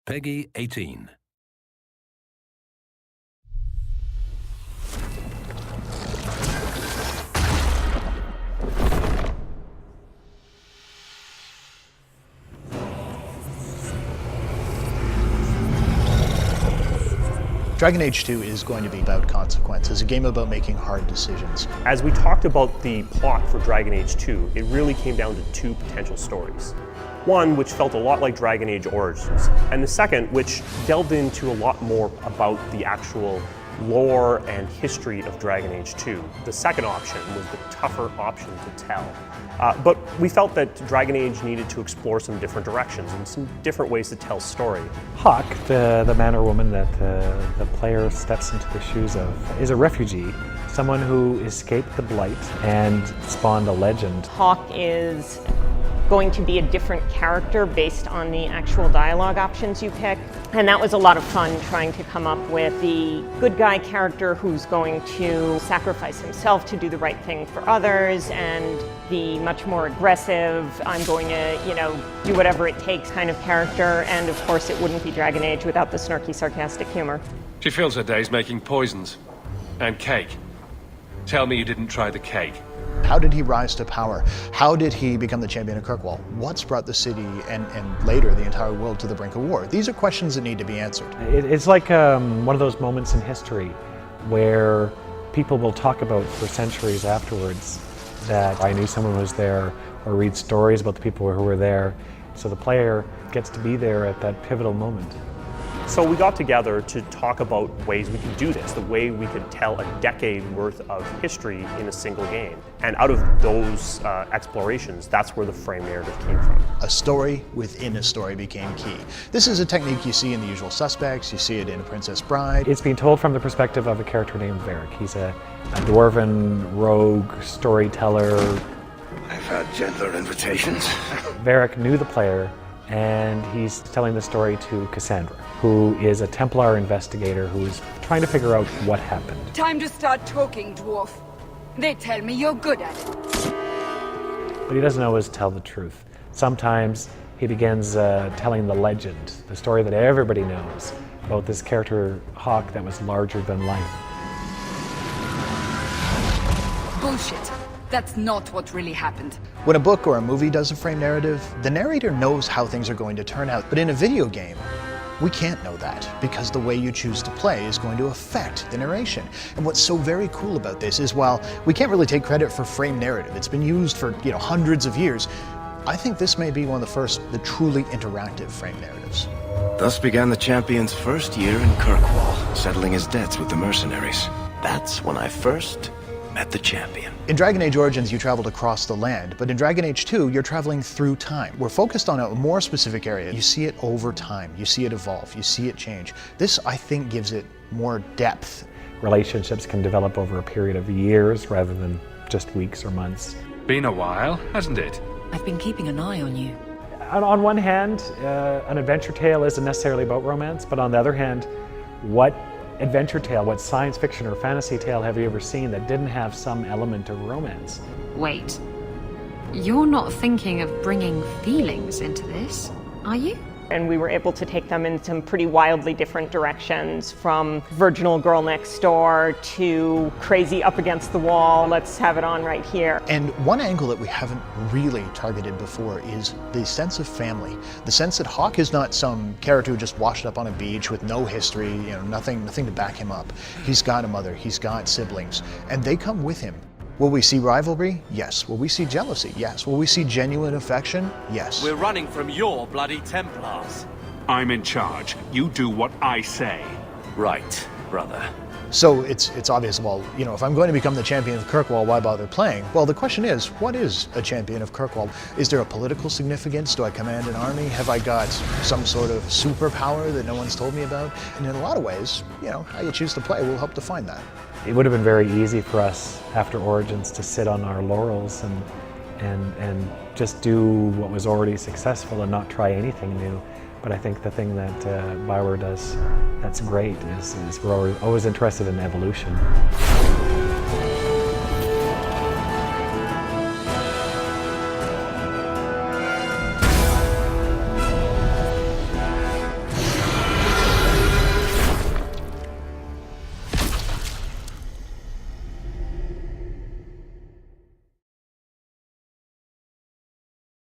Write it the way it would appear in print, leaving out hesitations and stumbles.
Peggy 18. Dragon Age 2 is going to be about consequences, a game about making hard decisions. As we talked about the plot for Dragon Age 2, it really came down to two potential stories. One, which felt a lot like Dragon Age Origins, and the second, which delved into a lot more about the actual lore and history of Dragon Age 2. The second option was the tougher option to tell. But we felt that Dragon Age needed to explore some different directions and some different ways to tell story. Hawk, the man or woman that the player steps into the shoes of, is a refugee, someone who escaped the Blight and spawned a legend. Hawk is going to be a different character based on the actual dialogue options you pick. And that was a lot of fun, trying to come up with the good guy character who's going to sacrifice himself to do the right thing for others, and the much more aggressive, I'm going to, do whatever it takes kind of character. And of course it wouldn't be Dragon Age without the snarky, sarcastic humor. She fills her days making poisons and cake. Tell me you didn't try the cake. How did he rise to power? How did he become the champion of Kirkwall? What's brought the city and later the entire world to the brink of war? These are questions that need to be answered. It's like one of those moments in history where people will talk about for centuries afterwards that I knew someone was there, or read stories about the people who were there. So the player gets to be there at that pivotal moment. So we got together to talk about ways we could do this, the way we could tell a decade worth of history in a single game. And out of those explorations, that's where the frame narrative came from. A story within a story became key. This is a technique you see in The Usual Suspects, you see it in Princess Bride. It's being told from the perspective of a character named Varric. He's a dwarven rogue storyteller. I've had gentler invitations. Varric knew the player, and he's telling the story to Cassandra, who is a Templar investigator who is trying to figure out what happened. Time to start talking, dwarf. They tell me you're good at it. But he doesn't always tell the truth. Sometimes he begins telling the legend, the story that everybody knows about this character, Hawk, that was larger than life. Bullshit. That's not what really happened. When a book or a movie does a frame narrative, the narrator knows how things are going to turn out. But in a video game, we can't know that, because the way you choose to play is going to affect the narration. And what's so very cool about this is, while we can't really take credit for frame narrative, it's been used for hundreds of years, I think this may be one of the first, the truly interactive frame narratives. Thus began the champion's first year in Kirkwall, settling his debts with the mercenaries. That's when I first met the champion. In Dragon Age Origins, you traveled across the land, but in Dragon Age 2, you're traveling through time. We're focused on a more specific area. You see it over time, you see it evolve, you see it change. This, I think, gives it more depth. Relationships can develop over a period of years rather than just weeks or months. Been a while, hasn't it? I've been keeping an eye on you. On one hand, an adventure tale isn't necessarily about romance, but on the other hand, what adventure tale, what science fiction or fantasy tale have you ever seen that didn't have some element of romance? Wait, you're not thinking of bringing feelings into this, are you? And we were able to take them in some pretty wildly different directions, from virginal girl next door to crazy up against the wall, let's have it on right here. And one angle that we haven't really targeted before is the sense of family. The sense that Hawk is not some character who just washed up on a beach with no history, nothing to back him up. He's got a mother, he's got siblings, and they come with him. Will we see rivalry? Yes. Will we see jealousy? Yes. Will we see genuine affection? Yes. We're running from your bloody Templars. I'm in charge. You do what I say. Right, brother. So it's obvious, well, if I'm going to become the champion of Kirkwall, why bother playing? Well, the question is, what is a champion of Kirkwall? Is there a political significance? Do I command an army? Have I got some sort of superpower that no one's told me about? And in a lot of ways, how you choose to play will help define that. It would have been very easy for us after Origins to sit on our laurels and just do what was already successful and not try anything new. But I think the thing that Bioware does that's great is we're always interested in evolution.